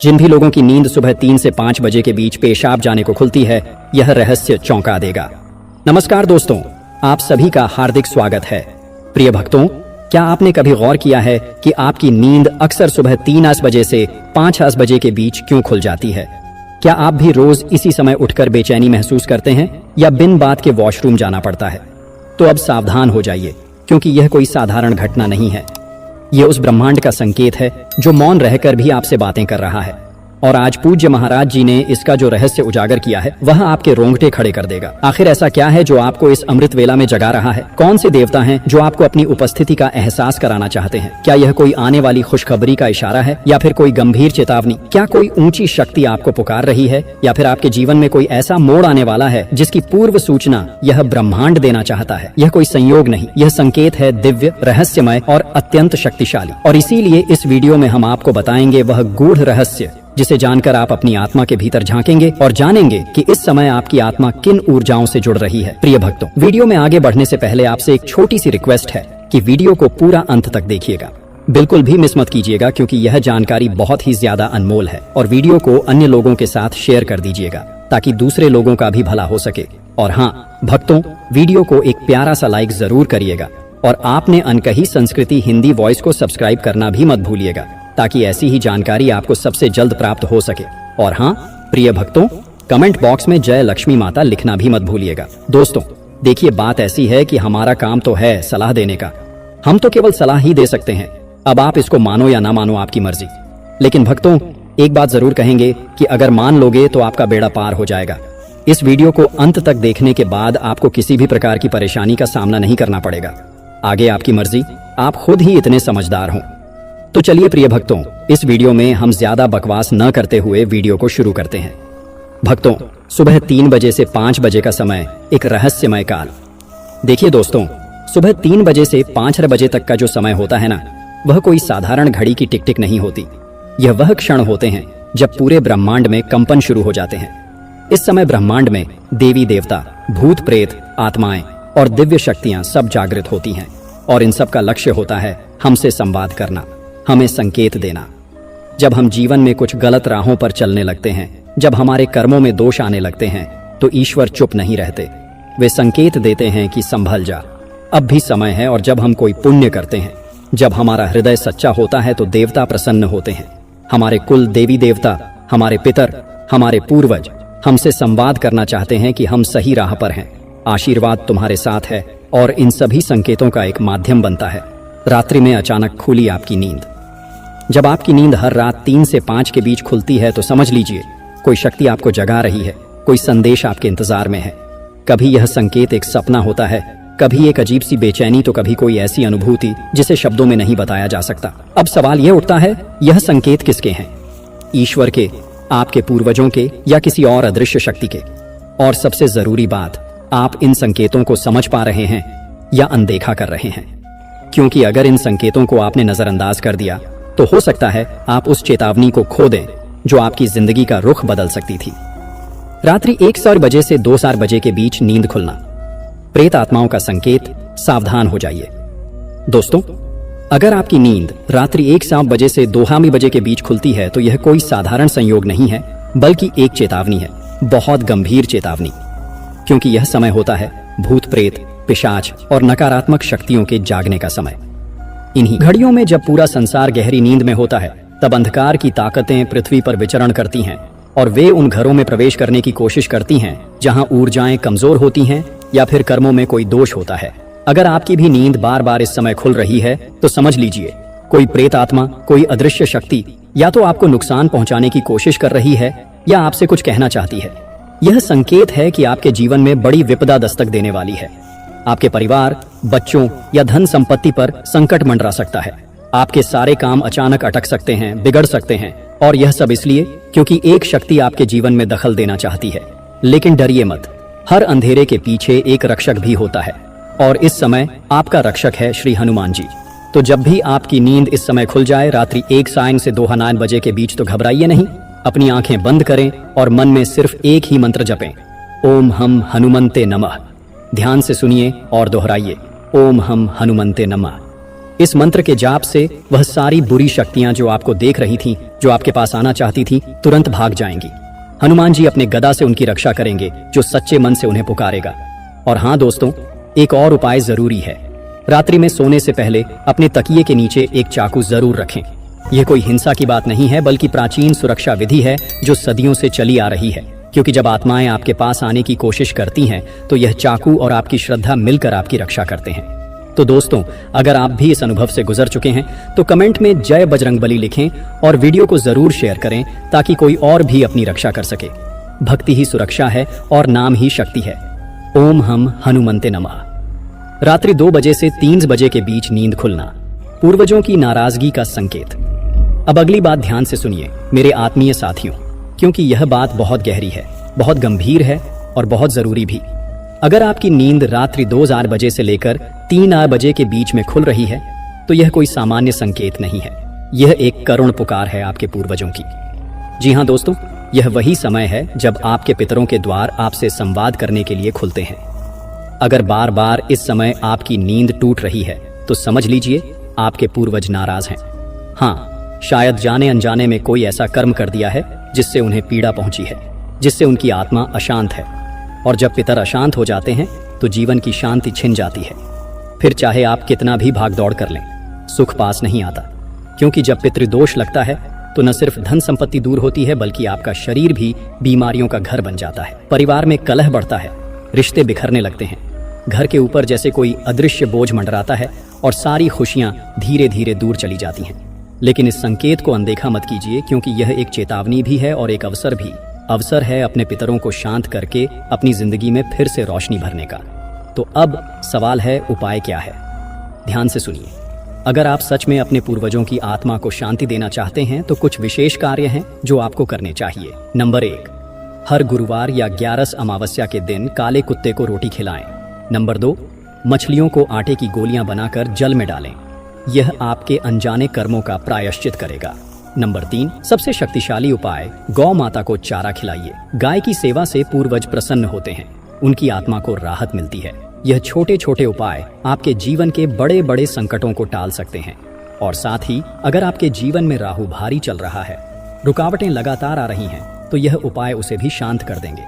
जिन भी लोगों की नींद सुबह 3 से 5 बजे के बीच पेशाब जाने को खुलती है, यह रहस्य चौंका देगा। नमस्कार दोस्तों, आप सभी का हार्दिक स्वागत है। प्रिय भक्तों, क्या आपने कभी गौर किया है कि आपकी नींद अक्सर सुबह 3 बजे से 5 बजे के बीच क्यों खुल जाती है? क्या आप भी रोज इसी समय उठकर बेचैनी महसूस करते हैं या बिन बात के वॉशरूम जाना पड़ता है? तो अब सावधान हो जाइए, क्योंकि यह कोई साधारण घटना नहीं है। यह उस ब्रह्मांड का संकेत है जो मौन रहकर भी आपसे बातें कर रहा है। और आज पूज्य महाराज जी ने इसका जो रहस्य उजागर किया है, वह आपके रोंगटे खड़े कर देगा। आखिर ऐसा क्या है जो आपको इस अमृत वेला में जगा रहा है? कौन से देवता हैं जो आपको अपनी उपस्थिति का एहसास कराना चाहते हैं? क्या यह कोई आने वाली खुशखबरी का इशारा है या फिर कोई गंभीर चेतावनी? क्या कोई ऊंची शक्ति आपको पुकार रही है या फिर आपके जीवन में कोई ऐसा मोड़ आने वाला है जिसकी पूर्व सूचना यह ब्रह्मांड देना चाहता है? यह कोई संयोग नहीं, यह संकेत है दिव्य, रहस्यमय और अत्यंत शक्तिशाली। और इसीलिए इस वीडियो में हम आपको बताएंगे वह गूढ़ रहस्य जिसे जानकर आप अपनी आत्मा के भीतर झांकेंगे और जानेंगे कि इस समय आपकी आत्मा किन ऊर्जाओं से जुड़ रही है। प्रिय भक्तों, वीडियो में आगे बढ़ने से पहले आपसे एक छोटी सी रिक्वेस्ट है कि वीडियो को पूरा अंत तक देखिएगा। बिल्कुल भी मिस मत कीजिएगा, क्योंकि यह जानकारी बहुत ही ज्यादा अनमोल है। और वीडियो को अन्य लोगों के साथ शेयर कर दीजिएगा ताकि दूसरे लोगों का भी भला हो सके। और हाँ भक्तों, वीडियो को एक प्यारा सा लाइक जरूर करिएगा और आपने अनकही संस्कृति हिंदी वॉइस को सब्सक्राइब करना भी मत भूलिएगा, ताकि ऐसी ही जानकारी आपको सबसे जल्द प्राप्त हो सके। और हाँ प्रिय भक्तों, कमेंट बॉक्स में जय लक्ष्मी माता लिखना भी मत भूलिएगा। दोस्तों देखिए, बात ऐसी है कि हमारा काम तो है सलाह देने का। हम तो केवल सलाह ही दे सकते हैं। अब आप इसको मानो या ना मानो, आपकी मर्जी। लेकिन भक्तों, एक बात जरूर कहेंगे कि अगर मान लोगे तो आपका बेड़ा पार हो जाएगा। इस वीडियो को अंत तक देखने के बाद आपको किसी भी प्रकार की परेशानी का सामना नहीं करना पड़ेगा। आगे आपकी मर्जी, आप खुद ही इतने समझदार हों। तो चलिए प्रिय भक्तों, इस वीडियो में हम ज्यादा बकवास न करते हुए वीडियो को शुरू करते हैं। भक्तों, सुबह 3 बजे से 5 बजे का समय एक रहस्यमय काल। देखिए दोस्तों, सुबह 3 बजे से 5 बजे तक का जो समय होता है ना, वह कोई साधारण घड़ी की टिक टिक नहीं होती। यह वह क्षण होते हैं जब पूरे ब्रह्मांड में कंपन शुरू हो जाते हैं। इस समय ब्रह्मांड में देवी देवता, भूत प्रेत, आत्माएं और दिव्य शक्तियां सब जागृत होती हैं। और इन सब का लक्ष्य होता है हमसे संवाद करना, हमें संकेत देना। जब हम जीवन में कुछ गलत राहों पर चलने लगते हैं, जब हमारे कर्मों में दोष आने लगते हैं, तो ईश्वर चुप नहीं रहते। वे संकेत देते हैं कि संभल जा, अब भी समय है। और जब हम कोई पुण्य करते हैं, जब हमारा हृदय सच्चा होता है, तो देवता प्रसन्न होते हैं। हमारे कुल देवी देवता, हमारे पितर, हमारे पूर्वज हमसे संवाद करना चाहते हैं कि हम सही राह पर हैं, आशीर्वाद तुम्हारे साथ है। और इन सभी संकेतों का एक माध्यम बनता है रात्रि में अचानक खुली आपकी नींद। जब आपकी नींद हर रात 3 से 5 के बीच खुलती है, तो समझ लीजिए कोई शक्ति आपको जगा रही है, कोई संदेश आपके इंतजार में है। कभी यह संकेत एक सपना होता है, कभी एक अजीब सी बेचैनी, तो कभी कोई ऐसी अनुभूति जिसे शब्दों में नहीं बताया जा सकता। अब सवाल यह उठता है, यह संकेत किसके हैं? ईश्वर के, आपके पूर्वजों के, या किसी और अदृश्य शक्ति के? और सबसे जरूरी बात, आप इन संकेतों को समझ पा रहे हैं या अनदेखा कर रहे हैं? क्योंकि अगर इन संकेतों को आपने नजरअंदाज कर दिया, तो हो सकता है आप उस चेतावनी को खो दें जो आपकी जिंदगी का रुख बदल सकती थी। रात्रि 1 बजे से 2 बजे के बीच नींद खुलना, प्रेत आत्माओं का संकेत, सावधान हो जाइए। दोस्तों, अगर आपकी नींद रात्रि 1 बजे से 2 बजे के बीच खुलती है, तो यह कोई साधारण संयोग नहीं है, बल्कि एक चेतावनी है, बहुत गंभीर चेतावनी। क्योंकि यह समय होता है भूत प्रेत, पिशाच और नकारात्मक शक्तियों के जागने का समय। इन्हीं घड़ियों में जब पूरा संसार गहरी नींद में होता है, तब अंधकार की ताकतें पृथ्वी पर विचरण करती हैं और वे उन घरों में प्रवेश करने की कोशिश करती हैं जहां ऊर्जाएं कमजोर होती हैं या फिर कर्मों में कोई दोष होता है। अगर आपकी भी नींद बार बार इस समय खुल रही है, तो समझ लीजिए कोई प्रेत आत्मा, कोई अदृश्य शक्ति या तो आपको नुकसान पहुंचाने की कोशिश कर रही है या आपसे कुछ कहना चाहती है। यह संकेत है कि आपके जीवन में बड़ी विपदा दस्तक देने वाली है। आपके परिवार, बच्चों या धन संपत्ति पर संकट मंडरा सकता है। आपके सारे काम अचानक अटक सकते हैं, बिगड़ सकते हैं। और यह सब इसलिए क्योंकि एक शक्ति आपके जीवन में दखल देना चाहती है। लेकिन डरिए मत, हर अंधेरे के पीछे एक रक्षक भी होता है, और इस समय आपका रक्षक है श्री हनुमान जी। तो जब भी आपकी नींद इस समय खुल जाए, रात्रि 1 से 2 बजे के बीच, तो घबराइए नहीं। अपनी आंखें बंद करें और मन में सिर्फ एक ही मंत्र जपें, ओम हम हनुमंते नमः। ध्यान से सुनिए और दोहराइए, ओम हम हनुमंते नमः। इस मंत्र के जाप से वह सारी बुरी शक्तियां जो आपको देख रही थीं, जो आपके पास आना चाहती थी, तुरंत भाग जाएंगी। हनुमान जी अपने गदा से उनकी रक्षा करेंगे जो सच्चे मन से उन्हें पुकारेगा। और हाँ दोस्तों, एक और उपाय जरूरी है। रात्रि में सोने से पहले अपने तकिए के नीचे एक चाकू जरूर रखें। यह कोई हिंसा की बात नहीं है, बल्कि प्राचीन सुरक्षा विधि है जो सदियों से चली आ रही है। क्योंकि जब आत्माएं आपके पास आने की कोशिश करती हैं तो यह चाकू और आपकी श्रद्धा मिलकर आपकी रक्षा करते हैं। तो दोस्तों, अगर आप भी इस अनुभव से गुजर चुके हैं तो कमेंट में जय बजरंगबली लिखें और वीडियो को जरूर शेयर करें ताकि कोई और भी अपनी रक्षा कर सके। भक्ति ही सुरक्षा है और नाम ही शक्ति है। ओम हम हनुमंते नमः। रात्रि 2 बजे से 3 बजे के बीच नींद खुलना, पूर्वजों की नाराजगी का संकेत। अब अगली बात ध्यान से सुनिए मेरे आत्मीय साथियों, क्योंकि यह बात बहुत गहरी है, बहुत गंभीर है और बहुत जरूरी भी। अगर आपकी नींद रात्रि 2 बजे से लेकर 3 बजे के बीच में खुल रही है तो यह कोई सामान्य संकेत नहीं है। यह एक करुण पुकार है आपके पूर्वजों की। जी हाँ दोस्तों, यह वही समय है जब आपके पितरों के द्वार आपसे संवाद करने के लिए खुलते हैं। अगर बार बार इस समय आपकी नींद टूट रही है तो समझ लीजिए आपके पूर्वज नाराज हैं। हाँ, शायद जाने अनजाने में कोई ऐसा कर्म कर दिया है जिससे उन्हें पीड़ा पहुंची है, जिससे उनकी आत्मा अशांत है। और जब पितर अशांत हो जाते हैं तो जीवन की शांति छिन जाती है। फिर चाहे आप कितना भी भाग दौड़ कर लें, सुख पास नहीं आता। क्योंकि जब पितृदोष लगता है तो न सिर्फ धन संपत्ति दूर होती है, बल्कि आपका शरीर भी बीमारियों का घर बन जाता है। परिवार में कलह बढ़ता है, रिश्ते बिखरने लगते हैं, घर के ऊपर जैसे कोई अदृश्य बोझ मंडराता है और सारी खुशियां धीरे धीरे दूर चली जाती हैं। लेकिन इस संकेत को अनदेखा मत कीजिए, क्योंकि यह एक चेतावनी भी है और एक अवसर भी। अवसर है अपने पितरों को शांत करके अपनी जिंदगी में फिर से रोशनी भरने का। तो अब सवाल है, उपाय क्या है? ध्यान से सुनिए। अगर आप सच में अपने पूर्वजों की आत्मा को शांति देना चाहते हैं तो कुछ विशेष कार्य हैं जो आपको करने चाहिए। नंबर 1, हर गुरुवार या 11 अमावस्या के दिन काले कुत्ते को रोटी खिलाएं। नंबर 2, मछलियों को आटे की गोलियां बनाकर जल में डालें। यह आपके अनजाने कर्मों का प्रायश्चित करेगा। नंबर 3, सबसे शक्तिशाली उपाय, गौ माता को चारा खिलाइए। गाय की सेवा से पूर्वज प्रसन्न होते हैं, उनकी आत्मा को राहत मिलती है। यह छोटे छोटे उपाय आपके जीवन के बड़े बड़े संकटों को टाल सकते हैं। और साथ ही अगर आपके जीवन में राहु भारी चल रहा है, रुकावटें लगातार आ रही हैं, तो यह उपाय उसे भी शांत कर देंगे।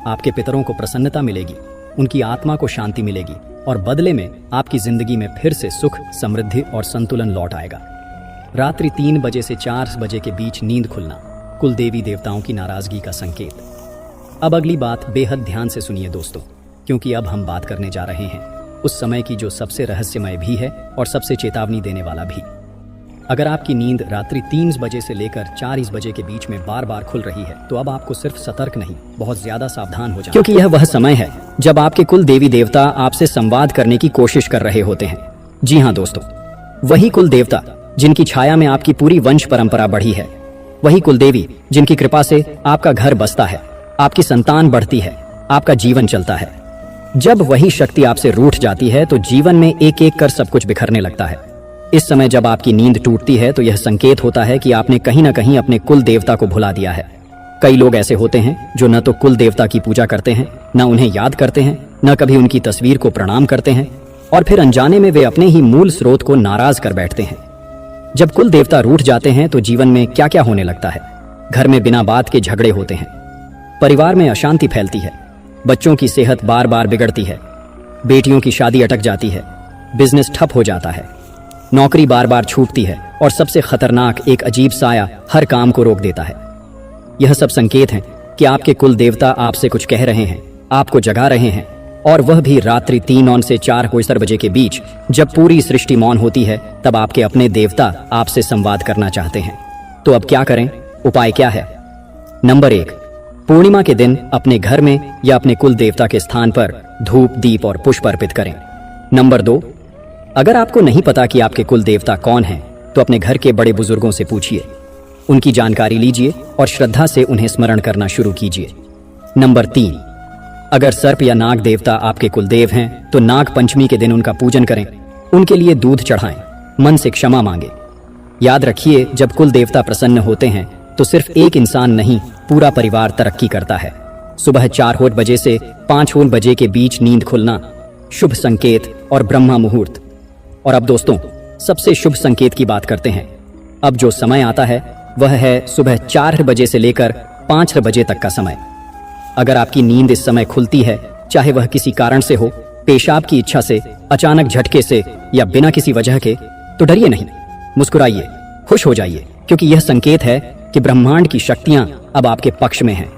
आपके पितरों को प्रसन्नता मिलेगी, उनकी आत्मा को शांति मिलेगी और बदले में आपकी जिंदगी में फिर से सुख, समृद्धि और संतुलन लौट आएगा। रात्रि 3 बजे से 4 बजे के बीच नींद खुलना, कुल देवी देवताओं की नाराजगी का संकेत। अब अगली बात बेहद ध्यान से सुनिए दोस्तों, क्योंकि अब हम बात करने जा रहे हैं उस समय की जो सबसे रहस्यमय भी है और सबसे चेतावनी देने वाला भी। अगर आपकी नींद रात्रि 3 बजे से लेकर 4 बजे के बीच में बार बार खुल रही है तो अब आपको सिर्फ सतर्क नहीं, बहुत ज्यादा सावधान हो जाए, क्योंकि यह वह समय है जब आपके कुल देवी देवता आपसे संवाद करने की कोशिश कर रहे होते हैं। जी हाँ दोस्तों, वही कुल देवता जिनकी छाया में आपकी पूरी वंश परंपरा बढ़ी है, वही कुल देवी जिनकी कृपा से आपका घर बसता है, आपकी संतान बढ़ती है, आपका जीवन चलता है। जब वही शक्ति आपसे रूठ जाती है तो जीवन में एक एक कर सब कुछ बिखरने लगता है। इस समय जब आपकी नींद टूटती है तो यह संकेत होता है कि आपने कहीं ना कहीं अपने कुल देवता को भुला दिया है। कई लोग ऐसे होते हैं जो न तो कुल देवता की पूजा करते हैं, न उन्हें याद करते हैं, न कभी उनकी तस्वीर को प्रणाम करते हैं, और फिर अनजाने में वे अपने ही मूल स्रोत को नाराज कर बैठते हैं। जब कुल देवता रूठ जाते हैं तो जीवन में क्या क्या होने लगता है। घर में बिना बात के झगड़े होते हैं, परिवार में अशांति फैलती है, बच्चों की सेहत बार बार बिगड़ती है, बेटियों की शादी अटक जाती है, बिजनेस ठप हो जाता है, नौकरी बार बार छूटती है और सबसे खतरनाक एक अजीब साया हर काम को रोक देता है। यह सब संकेत हैं कि आपके कुल देवता आपसे कुछ कह रहे हैं, आपको जगा रहे हैं, और वह भी रात्रि 3 से 4 बजे के बीच, जब पूरी सृष्टि मौन होती है। तब आपके अपने देवता आपसे संवाद करना चाहते हैं। तो अब क्या करें, उपाय क्या है? नंबर 1, पूर्णिमा के दिन अपने घर में या अपने कुल देवता के स्थान पर धूप, दीप और पुष्प अर्पित करें। नंबर 2, अगर आपको नहीं पता कि आपके कुल देवता कौन हैं, तो अपने घर के बड़े बुजुर्गों से पूछिए, उनकी जानकारी लीजिए और श्रद्धा से उन्हें स्मरण करना शुरू कीजिए। नंबर 3, अगर सर्प या नाग देवता आपके कुलदेव हैं तो नाग पंचमी के दिन उनका पूजन करें, उनके लिए दूध चढ़ाएं, मन से क्षमा मांगे। याद रखिए, जब कुल देवता प्रसन्न होते हैं तो सिर्फ एक इंसान नहीं, पूरा परिवार तरक्की करता है। सुबह 4 बजे से 5 बजे के बीच नींद खुलना, शुभ संकेत और ब्रह्मा मुहूर्त। और अब दोस्तों, सबसे शुभ संकेत की बात करते हैं। अब जो समय आता है वह है सुबह 4 बजे से लेकर 5 बजे तक का समय। अगर आपकी नींद इस समय खुलती है, चाहे वह किसी कारण से हो, पेशाब की इच्छा से, अचानक झटके से या बिना किसी वजह के, तो डरिए नहीं, मुस्कुराइए, खुश हो जाइए, क्योंकि यह संकेत है कि ब्रह्मांड की शक्तियां अब आपके पक्ष में हैं।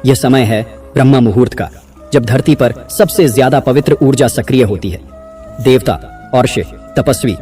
यह समय है ब्रह्म मुहूर्त का, जब धरती पर सबसे ज्यादा पवित्र ऊर्जा सक्रिय होती है। देवता, अर्ष, तपस्वी